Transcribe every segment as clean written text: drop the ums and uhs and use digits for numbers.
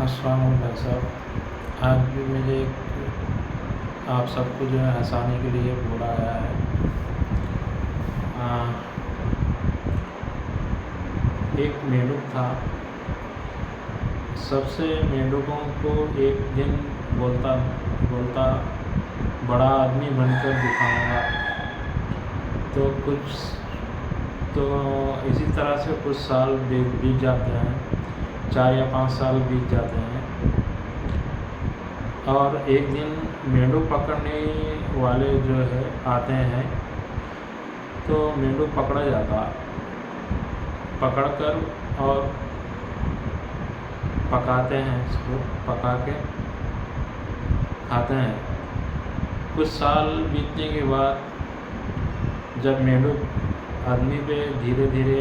अस्सलाम वालेकुम भाई साहब। आज भी मुझे आप सबको जो है हंसाने के लिए बोला गया है। एक मेंढक था। सबसे मेंढकों को एक दिन बोलता बोलता बड़ा आदमी बनकर दिखाऊंगा। तो इसी तरह से कुछ साल बीत जाते हैं, 4 या 5 साल बीत जाते हैं। और एक दिन मेंढक पकड़ने वाले जो है आते हैं, तो मेंढक पकड़ा जाता, पकड़कर और पकाते हैं, इसको पका के खाते हैं। कुछ साल बीतने के बाद जब मेंढक आदमी पे धीरे धीरे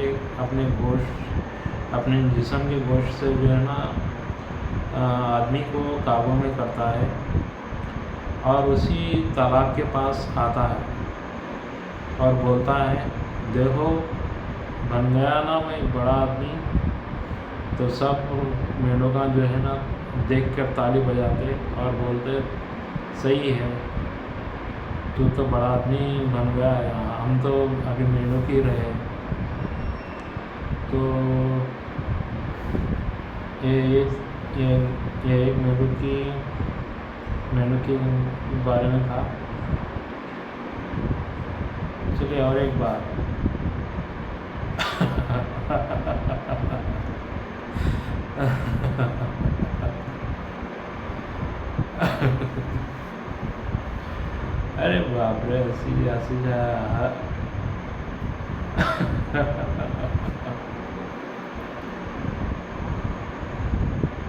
अपने जिस्म के गोश्त से जो है ना आदमी को काबू में करता है, और उसी तालाब के पास आता है और बोलता है, देखो बन गया ना मैं एक बड़ा आदमी। तो सब मेंढका जो है ना देख कर ताली बजाते और बोलते, सही है, तू तो बड़ा आदमी बन गया है, हम तो अभी मेंढक ही रहे। तो ये एक मेंढक के बारे में था। चलिए और एक बात। अरे बाप रे, हंसी हंसी जा।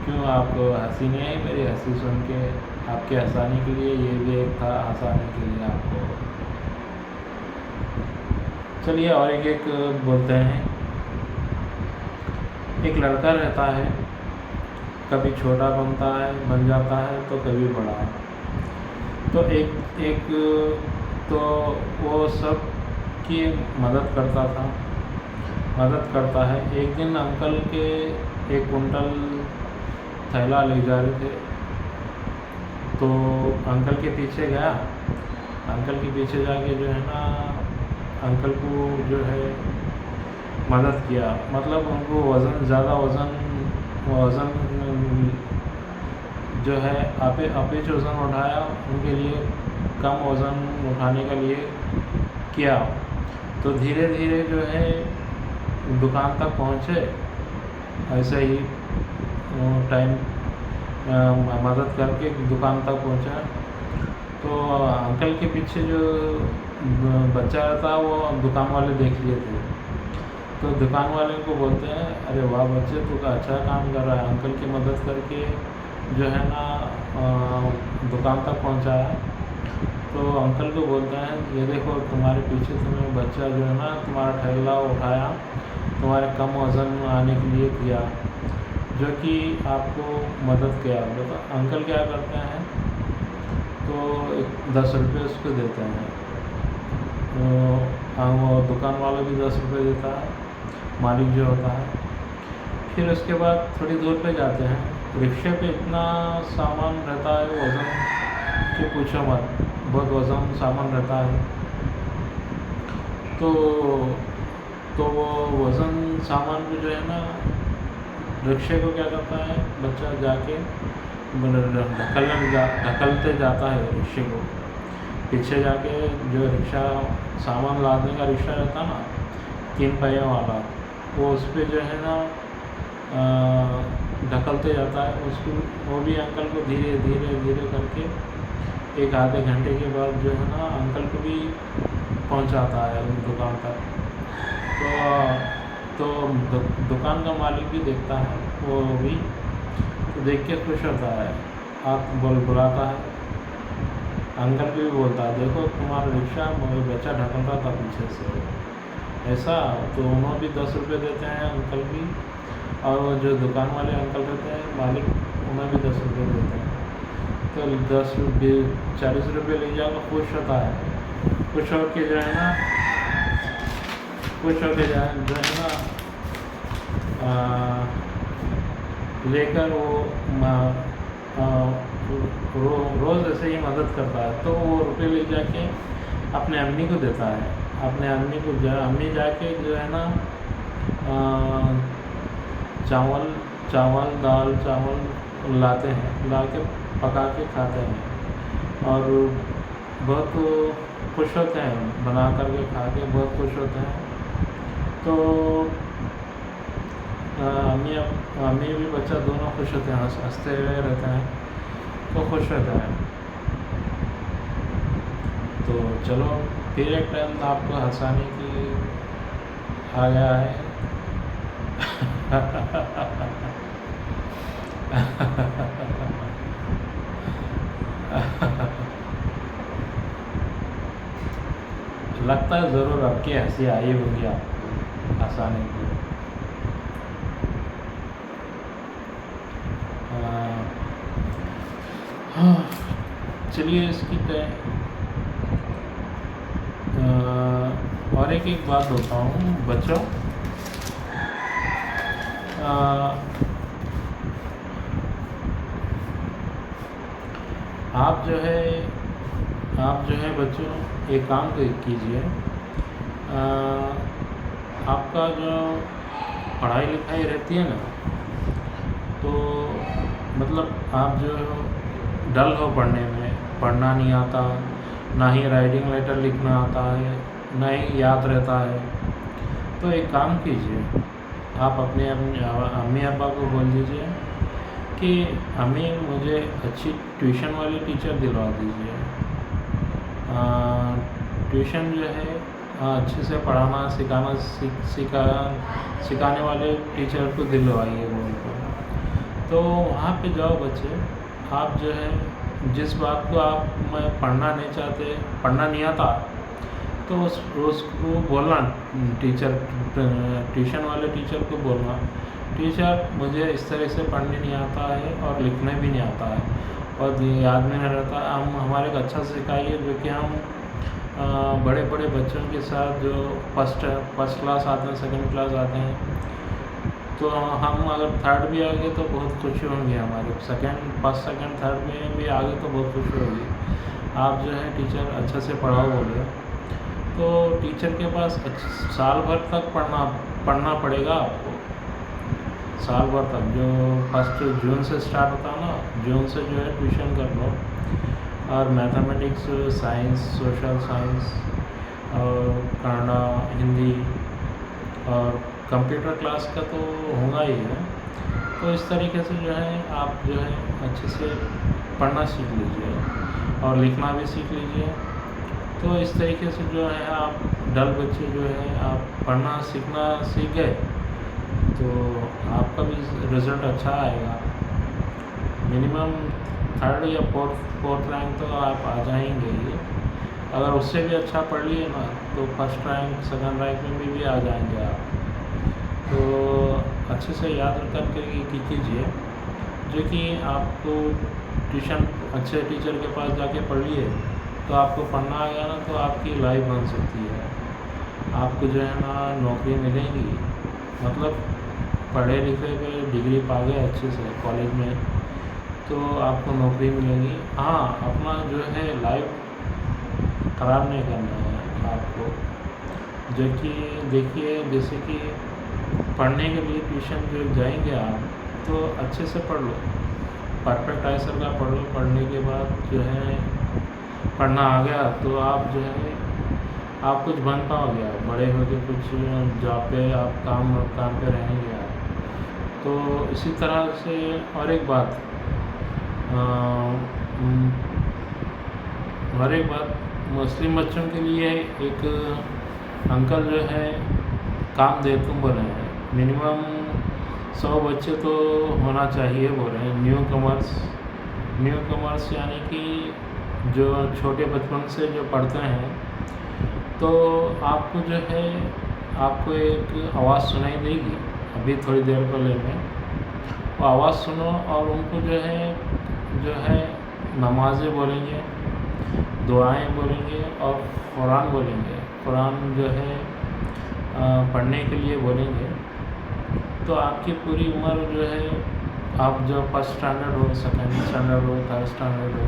क्यों आपको हंसी नहीं आई मेरी हंसी सुन के? आपके हंसाने के लिए ये भी एक था, हंसाने के लिए आपको। चलिए और एक बोलते हैं। एक लड़का रहता है, कभी छोटा बन जाता है तो कभी बड़ा। तो एक तो वो सब की मदद करता है। एक दिन अंकल के 1 कुंटल थैला ले जा रहे थे, तो अंकल के पीछे गया। अंकल के पीछे जाके जो है ना अंकल को जो है मदद किया, मतलब उनको ज़्यादा वज़न जो है अपेच वज़न उठाया, उनके लिए कम वज़न उठाने के लिए किया। तो धीरे धीरे जो है दुकान तक पहुँचे। ऐसे ही टाइम मदद करके दुकान तक पहुँचा। तो अंकल के पीछे जो बच्चा था वो दुकान वाले देख लिए थे। तो दुकान वाले को बोलते हैं, अरे वाह बच्चे, तू तो अच्छा काम कर रहा है, अंकल की मदद करके जो है ना दुकान तक पहुंचाया। तो अंकल को बोलते हैं, ये देखो तुम्हारे पीछे तुम्हें बच्चा जो है ना तुम्हारा थैला उठाया, तुम्हारे कम वज़न आने के लिए किया, जो कि आपको मदद किया। तो अंकल क्या करते हैं, तो 10 रुपये उसको देते हैं। तो वो दुकान वाला भी 10 रुपये देता है, मालिक जो होता है। फिर उसके बाद थोड़ी दूर पे जाते हैं। रिक्शे पे इतना सामान रहता है, वज़न के पूछो मत, बहुत वज़न सामान रहता है। तो वो वज़न सामान को जो है ना रिक्शे को क्या करता है, बच्चा जाके ढकलते जाता है रिक्शे को। पीछे जाके जो रिक्शा सामान लादने का रिक्शा रहता ना 3 पहियों वाला, वो उस पर जो है ना ढकलते जाता है उसको। वो भी अंकल को धीरे धीरे करके एक आधे घंटे के बाद जो है ना अंकल को भी पहुंचाता है उस दुकान तक। तो दुकान का मालिक भी देखता है, वो भी तो देख के खुश होता है, आप बुलाता है। अंकल भी बोलता है, देखो तुम्हारा रिक्शा बच्चा ढकल रहा था पीछे से, ऐसा। तो उन्होंने भी 10 रुपये देते हैं अंकल भी, और वो जो दुकान वाले अंकल रहते हैं मालिक, उन्हें भी 10 रुपये देते हैं। तो 10 रुपये 40 रुपये ले जाकर खुश होता है। खुश होकर जो है ना लेकर वो रोज़ ऐसे ही मदद करता है, तो वो रुपये ले जाके अपने अम्मी को देता है। अपने अम्मी को अम्मी जाके जो है ना चावल चावल दाल चावल लाते हैं, ला के पका के खाते हैं और बहुत खुश होते हैं, बना करके खा के बहुत खुश होते हैं। तो अम्मी भी बच्चा दोनों खुश होते हैं, हंसते हुए रहते हैं, तो खुश रहता है। तो चलो फिर एक टाइम था आपको हंसाने की आ गया है। लगता है ज़रूर आपकी हंसी आई होगी आपको हंसाने की। चलिए इसकी और एक बात होता हूँ बच्चों, आप जो है बच्चों एक काम कीजिए, आपका जो पढ़ाई लिखाई रहती है ना, तो मतलब आप जो डल हो पढ़ने में, पढ़ना नहीं आता, ना ही राइटिंग लेटर लिखना आता है, ना ही याद रहता है, तो एक काम कीजिए, आप अपने अम्मी अब्बा को बोल दीजिए कि अम्मी मुझे अच्छी ट्यूशन वाली टीचर दिलवा दीजिए। ट्यूशन जो है अच्छे से पढ़ाना सिखाना सिखाने वाले टीचर को दिलवाइए उनको। तो वहाँ पे जाओ बच्चे, आप जो है जिस बात को आप मैं पढ़ना नहीं चाहते, पढ़ना नहीं आता, तो उसको बोलना ट्यूशन वाले टीचर को बोलना, टीचर मुझे इस तरह से पढ़ने नहीं आता है और लिखने भी नहीं आता है और याद में नहीं रहता, हम हमारे को अच्छा सिखाइए, जो कि हम बड़े बड़े बच्चों के साथ जो फर्स्ट क्लास आते हैं, सेकंड क्लास आते हैं, तो हम अगर थर्ड भी आ गए तो बहुत खुशी होंगी हमारी, फर्स्ट सेकंड थर्ड में भी आ गए तो बहुत खुशी होगी। आप जो है टीचर अच्छा से पढ़ाओ बोले, तो टीचर के पास साल भर तक पढ़ना पड़ेगा आपको, साल भर तक। जो फर्स्ट जून से स्टार्ट होता है ना, जून से जो है ट्यूशन कर लो, और मैथमेटिक्स, साइंस, सोशल साइंस और कन्नड़ा, हिंदी और कंप्यूटर क्लास का तो होगा ही है। तो इस तरीके से जो है आप जो है अच्छे से पढ़ना सीख लीजिए और लिखना भी सीख लीजिए। तो इस तरीके से जो है आप डल बच्चे जो है आप पढ़ना सीखना सीख गए, तो आपका भी रिज़ल्ट अच्छा आएगा। मिनिमम थर्ड या फोर्थ रैंक तो आप आ जाएंगे ही। अगर उससे भी अच्छा पढ़ लिए ना, तो फर्स्ट रैंक सेकंड रैंक में भी आ जाएंगे आप। तो अच्छे से याद करके कीजिए, जो कि आपको ट्यूशन अच्छे टीचर के पास जाके पढ़ लिए, तो आपको पढ़ना आएगा ना, तो आपकी लाइफ बन सकती है। आपको जो है ना नौकरी मिलेगी, मतलब पढ़े लिखे पे डिग्री पा गए अच्छे से कॉलेज में, तो आपको नौकरी मिलेगी। हाँ, अपना जो है लाइफ ख़राब नहीं करना है आपको, जो कि देखिए जैसे कि पढ़ने के लिए ट्यूशन जो जाएंगे आप, तो अच्छे से पढ़ लो, परफेक्ट आंसर का पढ़ लो। पढ़ने के बाद जो है पढ़ना आ गया, तो आप जो है आप कुछ बन पाओगे, आप बड़े होके कुछ जॉब पे आप काम पे रहेंगे आप। तो इसी तरह से और एक बात मुस्लिम बच्चों के लिए एक अंकल जो है काम दे तुम बोले हैं, मिनिमम 100 बच्चे तो होना चाहिए बोल रहे हैं, न्यू कमर्स यानी कि जो छोटे बचपन से जो पढ़ते हैं। तो आपको जो है आपको एक आवाज़ सुनाई देगी अभी थोड़ी देर पहले में, वो आवाज़ सुनो और उनको जो है नमाज़ें बोलेंगे, दुआएं बोलेंगे और कुरान बोलेंगे, कुरान जो है पढ़ने के लिए बोलेंगे। तो आपकी पूरी उम्र जो है आप जो फर्स्ट स्टैंडर्ड हो, सेकेंड स्टैंडर्ड हो, थर्ड स्टैंडर्ड हो,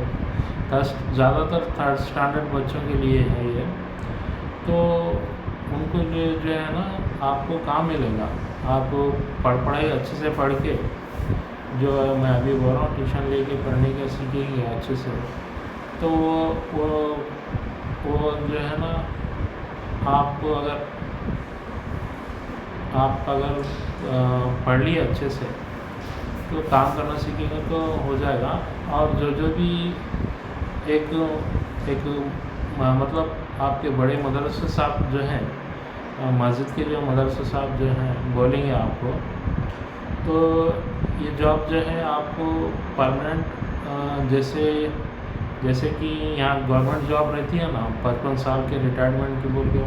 ज़्यादातर थर्ड स्टैंडर्ड बच्चों के लिए है ये। तो उनको जो है ना, आपको काम मिलेगा। आप पढ़ाई अच्छे से पढ़ के, जो मैं अभी बोल रहा हूँ, ट्यूशन लेके पढ़ने का सीखेंगे अच्छे से, तो वो वो जो है ना, आप अगर पढ़ लिए अच्छे से तो काम करना सीखेंगे तो हो जाएगा। और जो भी एक मतलब आपके बड़े मदरसे साहब जो हैं, मस्जिद के जो मदरसे साहब जो हैं, बोलेंगे आपको, तो ये जॉब जो है आपको परमानेंट, जैसे कि यहाँ गवर्नमेंट जॉब रहती है ना, 55 साल के रिटायरमेंट की बोल के,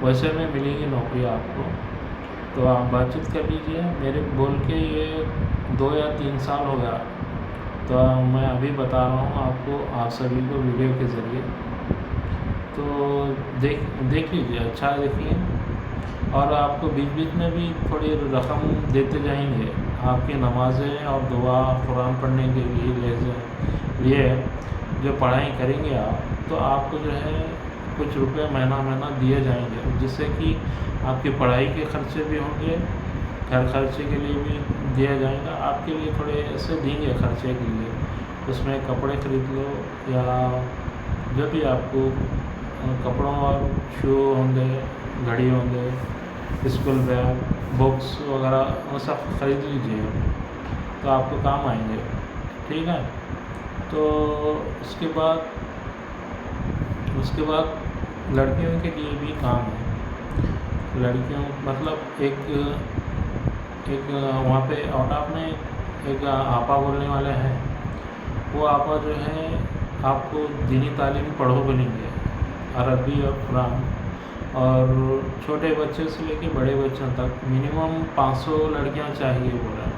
वैसे में मिलेगी नौकरी आपको। तो आप बातचीत कर लीजिए मेरे बोल के। ये 2 या 3 साल हो गया, तो मैं अभी बता रहा हूँ आपको, आप सभी को वीडियो के ज़रिए। तो देख लीजिए, अच्छा देखिए। और आपको बीच बीच में भी थोड़ी रकम देते जाएंगे, आपकी नमाज़ें और दुआ कुरान पढ़ने के लिए जो पढ़ाई करेंगे आप, तो आपको जो है कुछ रुपए महीना दिए जाएंगे, जिससे कि आपकी पढ़ाई के खर्चे भी होंगे, घर खर्चे के लिए भी दिया जाएगा। आपके लिए थोड़े ऐसे देंगे खर्चे के लिए, उसमें कपड़े खरीद लो, या जो भी आपको कपड़ों और शू होंगे, घड़ी होंगे, स्कूल बैग, बुक्स वगैरह, वो सब खरीद लीजिए, तो आपको काम आएंगे। ठीक है। तो उसके बाद लड़कियों के लिए भी काम है। लड़कियों मतलब एक वहाँ पे औटाप में एक आपा बोलने वाले हैं। वो आपा जो है आपको दीनी तालीम पढ़ो बोलेंगे, अरबी और कुरान, और छोटे बच्चे से लेके बड़े बच्चों तक मिनिमम 500 लड़कियाँ चाहिए बोल रहे हैं।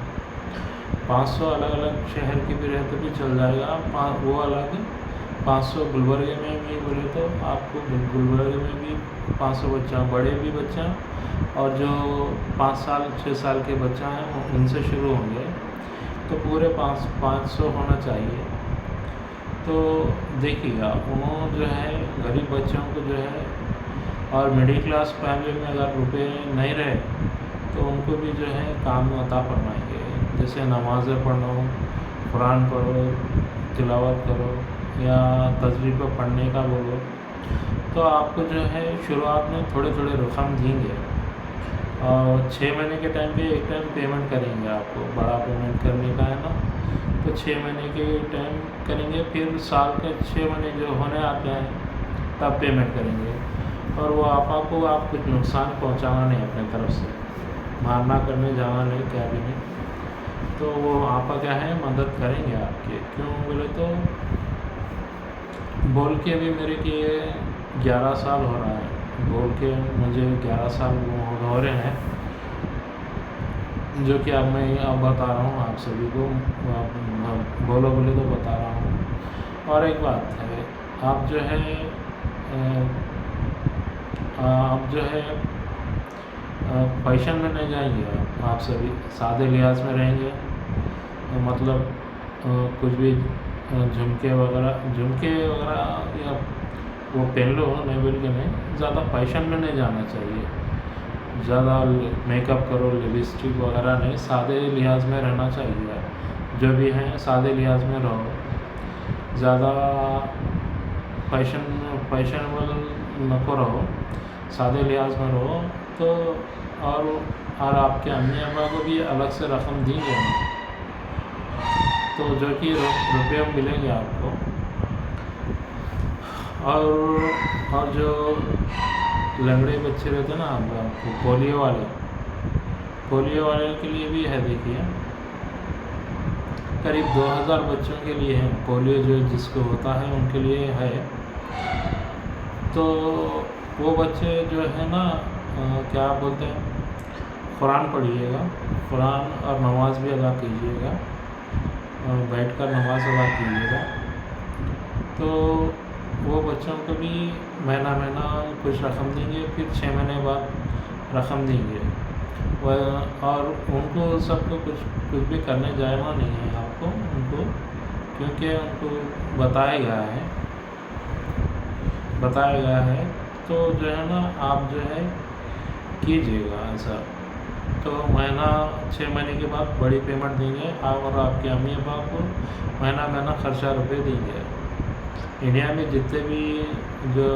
500 अलग अलग शहर के भी रहते भी चल जाएगा, वो अलग 500 गुलबर्गे में भी बोले तो आपको गुलबर्गे में भी 500 बच्चा, बड़े भी बच्चा, और जो 5 साल 6 साल के बच्चा हैं उनसे शुरू होंगे, तो पूरे 500 होना चाहिए। तो देखिएगा, उन्होंने जो है गरीब बच्चों को जो है, और मिडिल क्लास फैमिली में अगर रुपए नहीं रहे तो उनको भी जो है काम अता फरमाएंगे, जैसे नमाज़ें पढ़ो, कुरान पढ़ो, तिलावत करो, या तस्बीह को पढ़ने का बोलो। तो आपको जो है शुरुआत में थोड़े रकम देंगे, और 6 महीने के टाइम पे एक टाइम पेमेंट करेंगे। आपको बड़ा पेमेंट करने का है ना, तो 6 महीने के टाइम करेंगे, फिर साल के 6 महीने जो होने आते हैं तब पेमेंट करेंगे। और वो आपको आप कुछ नुकसान पहुंचाना नहीं अपने तरफ से, मारना करने जाना नहीं, क्या भी नहीं। तो वो आपका क्या है, मदद करेंगे आपके। क्यों बोले तो बोल के भी मेरे किए 11 साल हो रहा है, बोल के मुझे 11 साल हो रहे हैं, जो कि अब मैं बता रहा हूँ आप सभी को, बोलो तो बता रहा हूँ। और एक बात है, आप जो है फैशन में नहीं जाएंगे, आप सभी सादे लिहाज में रहेंगे। मतलब कुछ भी झुमके वगैरह या वो पहन लो, नहीं बोल के नहीं, ज़्यादा फैशन में नहीं जाना चाहिए, ज़्यादा मेकअप करो, लिपस्टिक वगैरह नहीं, सादे लिहाज में रहना चाहिए। जो भी हैं सादे लिहाज में रहो, ज़्यादा फैशनेबल नको रहो, सादे लिहाज में रहो। तो और आपके अम्मी अब्बा को भी अलग से रकम देंगे, तो जो कि रुपये मिलेंगे आपको। और जो लंगड़े बच्चे रहते हैं ना, आपको पोलियो वाले के लिए भी है। देखिए, करीब 2000 बच्चों के लिए है पोलियो, जो जिसको होता है उनके लिए है। तो वो बच्चे जो है ना, क्या बोलते हैं, कुरान पढ़िएगा, कुरान और नमाज भी अदा कीजिएगा, बैठकर नमाज अदा कीजिएगा। तो वो बच्चों को भी महीना कुछ रकम देंगे, फिर 6 महीने बाद रकम देंगे। और उनको सबको कुछ भी करने जाना नहीं है आपको उनको, क्योंकि उनको बताया गया है। तो जो है ना आप जो है कीजिएगा ऐसा। तो 6 महीने के बाद बड़ी पेमेंट देंगे आप और आपके अम्मी अब्बा को महीना खर्चा रुपये देंगे। इंडिया में जितने भी जो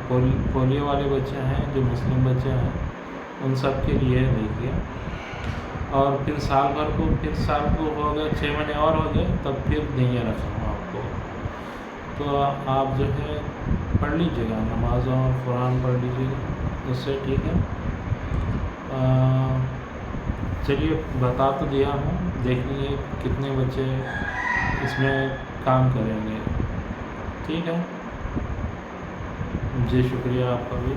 पोलियो वाले बच्चे हैं, जो मुस्लिम बच्चे हैं, उन सब के लिए देखिए। और फिर साल को हो गए, 6 महीने और हो गए, तब फिर देंगे रकम आपको। तो आप जो है पढ़ लीजिएगा, नमाज और कुरान पढ़ लीजिएगा, उससे ठीक है। चलिए बता तो दिया हूँ, देख लीजिए कितने बच्चे इसमें काम करेंगे, ठीक है जी। शुक्रिया आपका भी,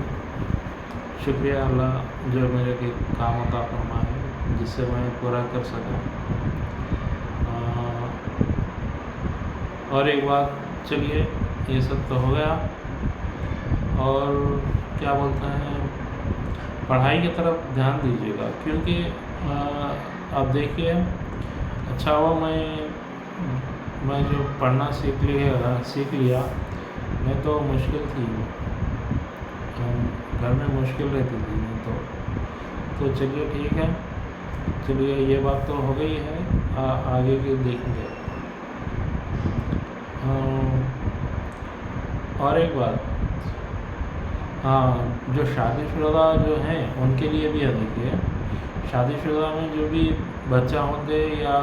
शुक्रिया अल्लाह जो मेरे के काम अता फरमाए, जिससे मैं पूरा कर सका। और एक बात, चलिए ये सब तो हो गया, और क्या बोलते हैं, पढ़ाई की तरफ ध्यान दीजिएगा, क्योंकि आप देखिए, अच्छा हुआ मैं जो पढ़ना सीख लिया। नहीं तो मुश्किल थी, घर में मुश्किल रहती थी नहीं तो चलिए ठीक है। चलिए ये बात तो हो गई है, आगे की देखेंगे। और एक बात, हाँ, जो शादीशुदा जो हैं उनके लिए भी है। देखिए, शादीशुदा में जो भी बच्चा होते या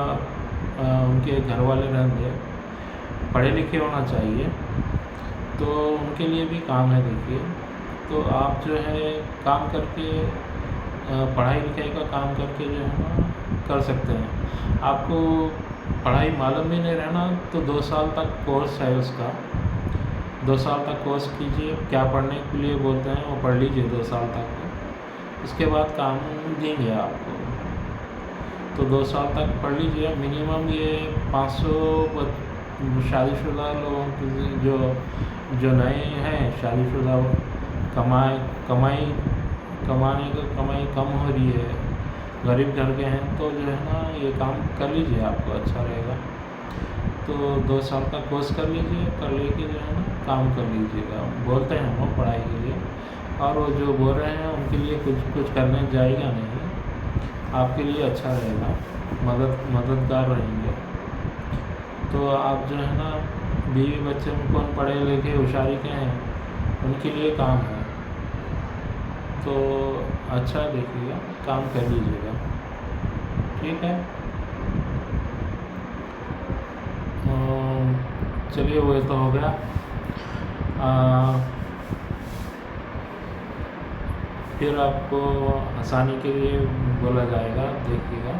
उनके घर वाले रहते पढ़े लिखे होना चाहिए, तो उनके लिए भी काम है। देखिए, तो आप जो है काम करके, पढ़ाई लिखाई का काम करके जो है ना कर सकते हैं। आपको पढ़ाई मालूम भी नहीं रहना तो 2 साल तक कोर्स है उसका, 2 साल तक कोर्स कीजिए। क्या पढ़ने के लिए बोलते हैं वो पढ़ लीजिए 2 साल तक, उसके बाद काम देंगे आपको। तो 2 साल तक पढ़ लीजिए। मिनिमम ये 500 शादीशुदा लोगों की जो नए हैं शादीशुदा, कमाई कम हो रही है, गरीब घर के हैं, तो जो है ना ये काम कर लीजिए, आपको अच्छा रहेगा। तो 2 साल का कोर्स कर लीजिए, कर लेके जो है ना काम कर लीजिएगा। बोलते हैं वो पढ़ाई के लिए, और वो जो बोल रहे हैं उनके लिए कुछ करने जाएगा नहीं, आपके लिए अच्छा रहेगा, मददगार रहेंगे। तो आप जो है ना बीवी बच्चे में कौन पढ़े लिखे होशियारी के हैं, उनके लिए काम है, तो अच्छा देखिएगा, काम कर लीजिएगा, ठीक है। चलिए वो तो हो गया। फिर आपको आसानी के लिए बोला जाएगा, देखिएगा।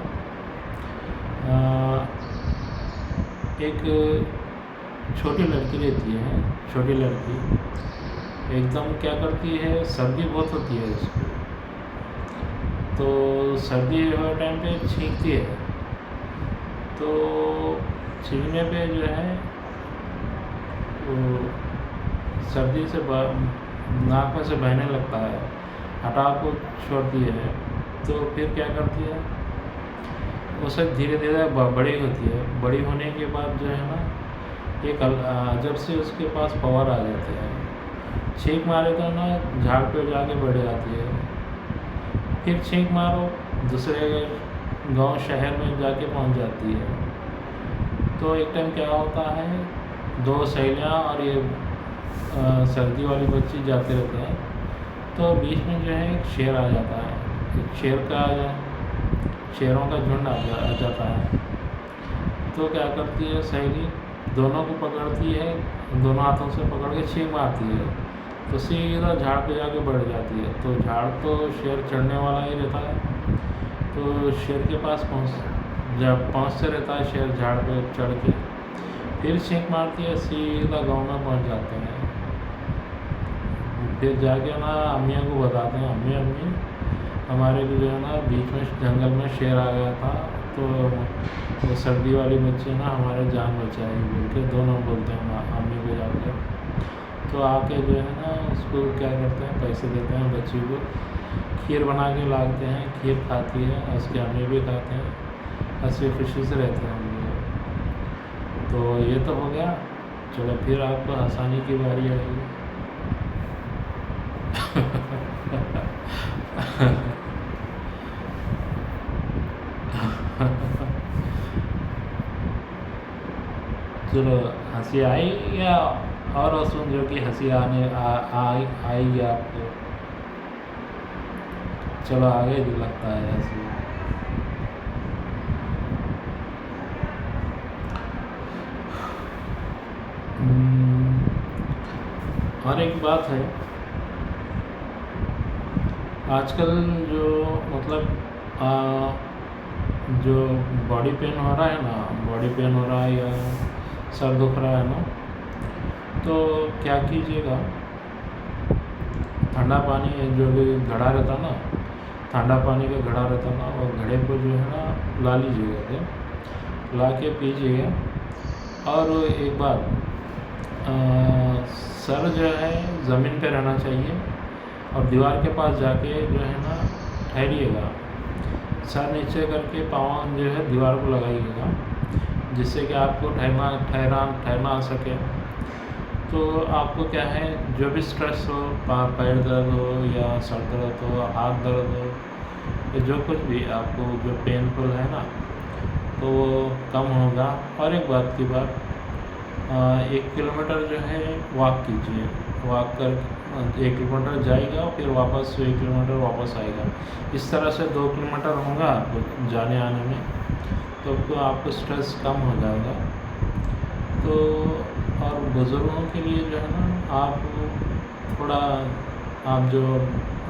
एक छोटी लड़की रहती है, छोटी लड़की एकदम क्या करती है, सर्दी बहुत होती है उसको, तो सर्दी हर टाइम पे छींकती है। तो छींकने पे जो है वो सर्दी से नाक में से बहने लगता है, हटा को छोड़ती है। तो फिर क्या करती है, उसे धीरे धीरे बड़ी होती है। बड़ी होने के बाद जो है ना एक जब से उसके पास पावर आ जाते हैं, छींक मारे तो ना झाड़ पे जाके बढ़ जाती है। फिर छींक मारो दूसरे गांव शहर में जाके पहुंच जाती है। तो एक टाइम क्या होता है, 2 सहेलियाँ और ये सर्दी वाली बच्ची जाते रहते हैं, तो बीच में जो है एक शेर आ जाता है। एक शेरों का झुंड आ जाता है। तो क्या करती है सहेली, दोनों को पकड़ती है, दोनों हाथों से पकड़ के छींक मारती है, तो सीधा झाड़ पे जाके बढ़ जाती है। तो झाड़ तो शेर चढ़ने वाला ही रहता है, तो शेर के पास जब पहुँचते रहता है शेर झाड़ पे चढ़ के, फिर छींक मारती है, सीधा गांव में पहुँच जाते हैं। फिर जाके ना अम्मियाँ को बताते हैं, अम्मी हमारे को जो है ना बीच में जंगल में शेर आ गया था, तो वो सर्दी वाली बच्ची ना हमारे जान बचाई बोल के दोनों बोलते हैं अम्मी को जाकर। तो आके जो है ना उसको क्या करते हैं, पैसे देते हैं बच्ची को, खीर बना के लाते हैं, खीर खाती है, हंस के हमें भी खाते हैं, हंसी खुशी से रहते हैं हम लोग। तो ये तो हो गया। चलो फिर आपको हंसाने की बारी आएगी। चलो हंसी आई या और सुन जो कि हंसी आएगी आपको। चलो आगे भी लगता है हंसी। और एक बात है, आजकल जो मतलब जो बॉडी पेन हो रहा है ना, बॉडी पेन हो रहा है या सर दुख रहा है ना, तो क्या कीजिएगा, ठंडा पानी जो भी घड़ा रहता ना, ठंडा पानी का घड़ा रहता ना, और घड़े को जो है ना ला लीजिएगा, ला के पीजिएगा। और एक बात, सर जो है ज़मीन पे रहना चाहिए और दीवार के पास जाके जो है ना ठहरिएगा, सर नीचे करके पाँव जो है दीवार को लगाइएगा, जिससे कि आपको ठहरना आ सके। तो आपको क्या है, जो भी स्ट्रेस हो, पैर दर्द हो या सर दर्द हो, हाथ दर्द हो, या जो कुछ भी आपको जो पेनफुल है ना, तो वो कम होगा। और एक बात की बात, 1 किलोमीटर जो है वॉक कीजिए, वॉक कर 1 किलोमीटर जाएगा, फिर वापस 1 किलोमीटर वापस आएगा। इस तरह से 2 किलोमीटर होगा आपको जाने आने में, तो आपको स्ट्रेस कम हो जाएगा। तो और बुज़ुर्गों के लिए जो है ना, आप थोड़ा, आप जो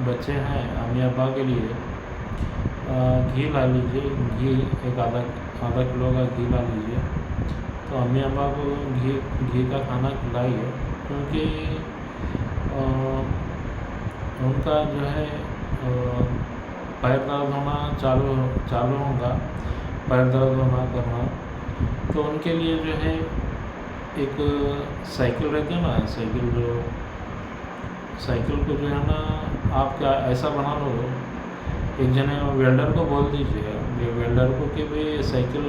बच्चे हैं, अम्मी अब्बा के लिए घी ला लीजिए, घी एक आधा किलो का घी ला लीजिए। तो अम्मी अब्बा को घी का खाना खिलाइए, क्योंकि उनका जो है पैर दर्द होना चालू होगा, पैर दर्द होना करना। तो उनके लिए जो है एक साइकिल रहती है ना, साइकिल को जो है ना आप क्या ऐसा बना लो, एक जने वेल्डर को बोल दीजिए, वेल्डर को कि भाई साइकिल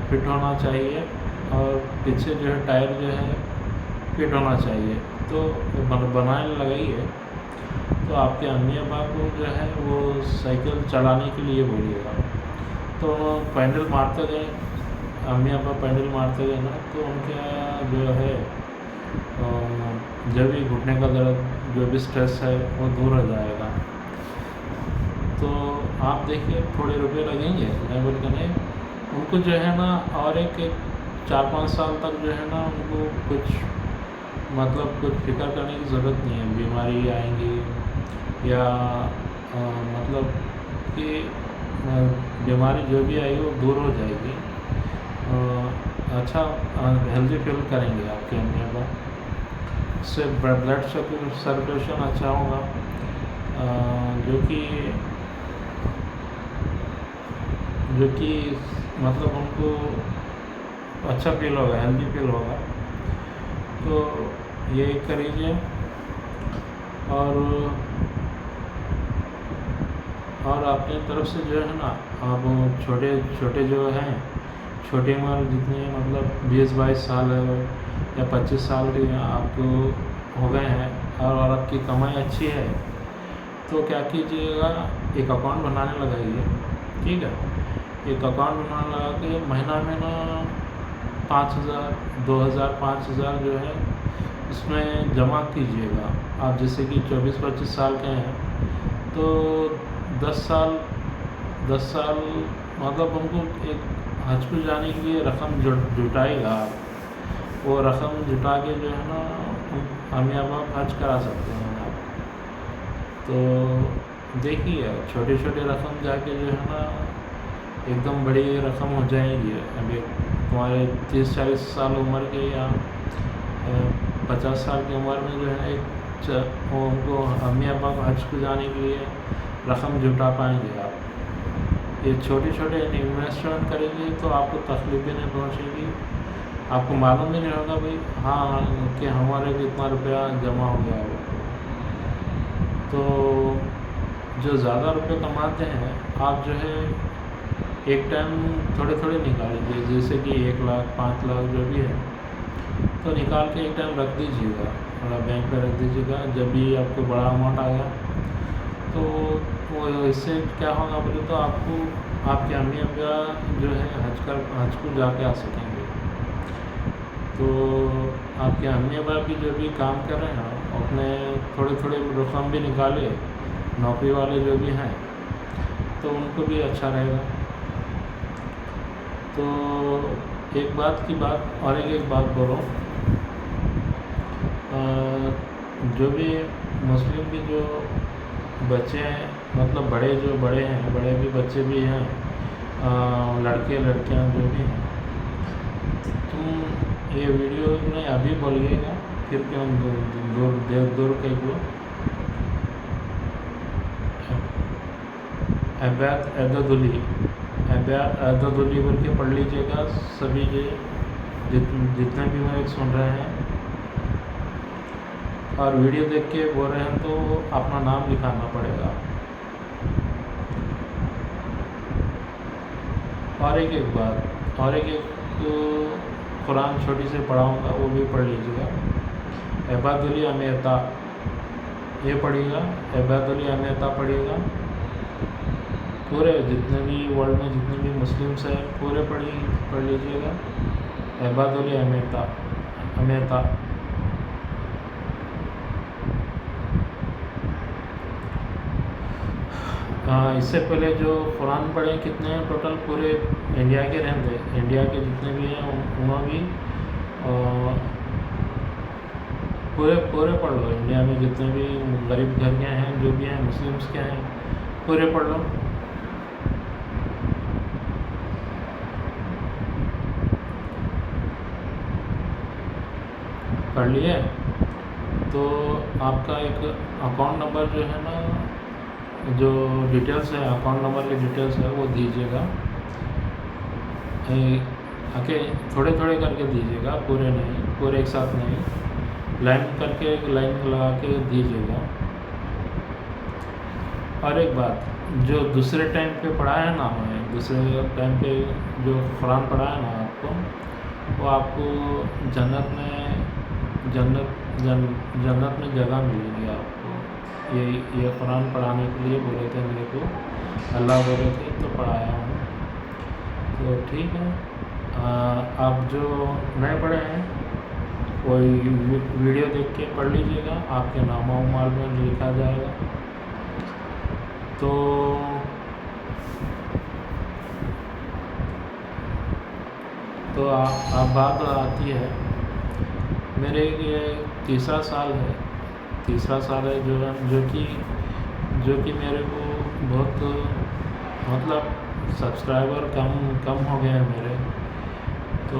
फिट होना चाहिए और पीछे जो है टायर जो है फिट होना चाहिए। तो बनाने लगाइए। तो आपके अम्मी अब्बा को जो है वो साइकिल चलाने के लिए बोलिएगा। तो पैडल मारते गए, अम्मी अब्बा पैडल मारते गए ना, तो उनका जो है जब भी घुटने का दर्द, जो भी स्ट्रेस है वो दूर हो जाएगा। तो आप देखिए थोड़े रुपए लगेंगे, मैं बोल के नहीं, उनको जो है ना और एक 4-5 साल तक जो है ना उनको कुछ कुछ फिक्र करने की ज़रूरत नहीं है। बीमारी आएंगी या मतलब कि बीमारी जो भी आएगी वो दूर हो जाएगी। अच्छा हेल्दी फील करेंगे आपके अम्मी अब्बा, इससे ब्लड सर्कुलेशन अच्छा होगा, जो कि मतलब उनको अच्छा फील होगा, हेल्दी फील होगा। तो ये करिए। और अपनी तरफ से जो है ना, आप छोटे जो हैं, छोटी उम्र जितने मतलब 20-22 साल है या 25 साल के आपको हो गए हैं और आपकी कमाई अच्छी है, तो क्या कीजिएगा, एक अकाउंट बनाने लगाइए। ठीक है, एक अकाउंट बनाने लगा के महीना में ना 5,000, 2,000, 5,000 जो है उसमें जमा कीजिएगा। आप जैसे कि 24-25 साल के हैं, तो 10 साल मतलब उनको एक हज पे जाने के लिए रकम जुटाएगा आप। वो रकम जुटा के जो है ना अम्मी अब्बा हज करा सकते हैं आप। तो देखिए छोटे रकम जाके जो है ना एकदम बड़ी रकम हो जाएगी। अभी तुम्हारे 30-40 साल उम्र के या 50 साल की उम्र में जो है उनको अम्मी अब्बा को हज को जाने के लिए रकम जुटा पाएंगे आप। ये छोटे इन्वेस्टमेंट करेंगे तो आपको तकलीफ भी नहीं पहुँचेगी, आपको मालूम भी नहीं होगा भाई हाँ कि हमारे भी इतना रुपया जमा हो गया हो। तो जो ज़्यादा रुपए कमाते हैं, आप जो है एक टाइम थोड़े थोड़े निकाल लीजिए, जैसे कि 1 लाख 5 लाख जो भी है, तो निकाल के एक टाइम रख दीजिएगा, थोड़ा बैंक पे रख दीजिएगा। जब भी आपको बड़ा अमाउंट आएगा तो वो इससे क्या होगा बोले तो आपको आपके अम्मी अब्बा जो है हज को जाके आ सकेंगे। तो आपके अम्मी अब्बा भी जो भी काम कर रहे हैं अपने थोड़े थोड़े रकम भी निकाले, नौकरी वाले जो भी हैं, तो उनको भी अच्छा रहेगा। तो एक बात की बात और एक बात बोलो, जो भी मुस्लिम भी जो बच्चे हैं, मतलब बड़े हैं, बड़े भी बच्चे भी हैं, लड़के लड़कियां जो भी हैं, तुम ये वीडियो में अभी बोलिएगा, फिर क्यों दूर कहीं को अब्यात एददुली बोल के पढ़ लीजिएगा सभी जितने भी मेरे सुन रहे हैं और वीडियो देख के बोल रहे हैं, तो अपना नाम लिखाना पड़ेगा। और एक बात, और एक कुरान छोटी से पढ़ाऊँगा, वो भी पढ़ लीजिएगा। इबादुल अमेता ये पढ़िएगा, इबादुल अमेता पढ़िएगा। पूरे जितने भी वर्ल्ड में जितने भी मुस्लिम्स हैं पूरे पढ़ लीजिएगा, इबादुल अमेता। इससे पहले जो कुरान पढ़े कितने हैं टोटल, पूरे इंडिया के रहते, इंडिया के जितने भी हैं उन्होंने भी पूरे पढ़ लो। इंडिया में जितने भी गरीब घर के हैं, जो भी हैं मुस्लिम्स के हैं, पूरे पढ़ लो। पढ़ लिए तो आपका एक अकाउंट नंबर जो है ना, जो डिटेल्स है, अकाउंट नंबर की डिटेल्स है, वो दीजिएगा। आके थोड़े थोड़े करके दीजिएगा, पूरे नहीं, पूरे एक साथ नहीं, लाइन लगा के दीजिएगा। और एक बात, जो दूसरे टाइम पे पढ़ाया ना हमें, दूसरे टाइम पे जो कुरान पढ़ाया ना आपको, वो आपको जन्नत में जगह मिलेगी आपको। ये कुरान पढ़ाने के लिए बोले थे मेरे को, अल्लाह बोले थे तो पढ़ाया हूँ। तो ठीक है, आप जो नए पढ़े हैं वो वीडियो देख के पढ़ लीजिएगा, आपके नामा उमाल में लिखा जाएगा। तो आप बात आती है, मेरे ये तीसरा साल है जो कि मेरे को बहुत मतलब सब्सक्राइबर कम हो गए हैं मेरे। तो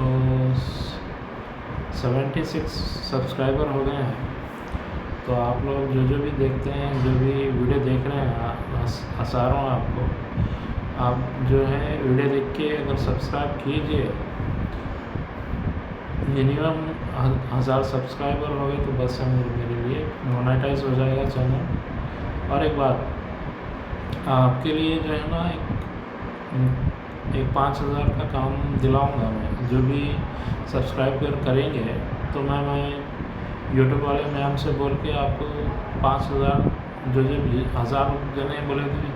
76 सब्सक्राइबर हो गए हैं। तो आप लोग जो भी देखते हैं, जो भी वीडियो देख रहे हैं, हंसा रहा हूँ आपको, आप जो है वीडियो देख के अगर सब्सक्राइब कीजिए, मिनिमम 1000 सब्सक्राइबर हो गए तो बस है मेरे लिए, मोनेटाइज हो जाएगा चैनल। और एक बात आपके लिए जो है ना, एक 5000 का काम दिलाऊंगा मैं। जो भी सब्सक्राइब करेंगे तो मैं यूट्यूब वाले मैम से बोल के आपको 5000 जो 1000 जने बोले थे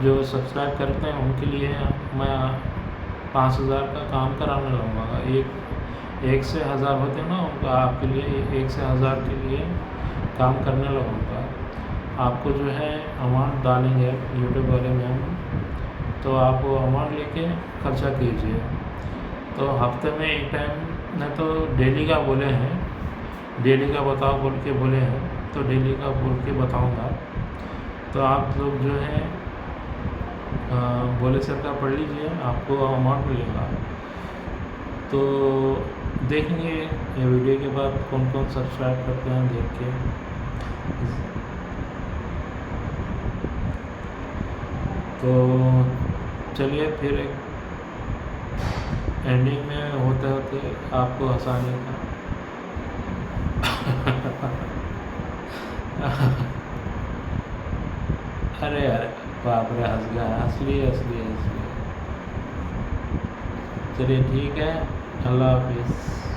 जो सब्सक्राइब करते हैं उनके लिए मैं 5000 का काम कराने लगूँगा। एक से 1000 होते हैं ना, उनका आपके लिए 1 से 1000 के लिए काम करने लगूँगा। आपको जो है अमाउंट डालेंगे यूट्यूब वाले मैम, तो आप वो अमाउंट लेके खर्चा कीजिए। तो हफ्ते में एक टाइम नहीं तो डेली का बोले हैं, डेली का बताओ बोल के बोले हैं, तो डेली का बोल के बताऊँगा। तो आप लोग जो है बोले सर का पढ़ लीजिए, आपको अमाउंट मिलेगा। तो देखेंगे ये वीडियो के बाद कौन कौन सब्सक्राइब करते हैं देख के। तो चलिए फिर एक एंडिंग में होते होते आपको हंसाने का अरे अरे बाप रे, हंस गया, हंस लिए हंस लिए हंस लिए। चलिए ठीक है, अल्लाह हाफिज़।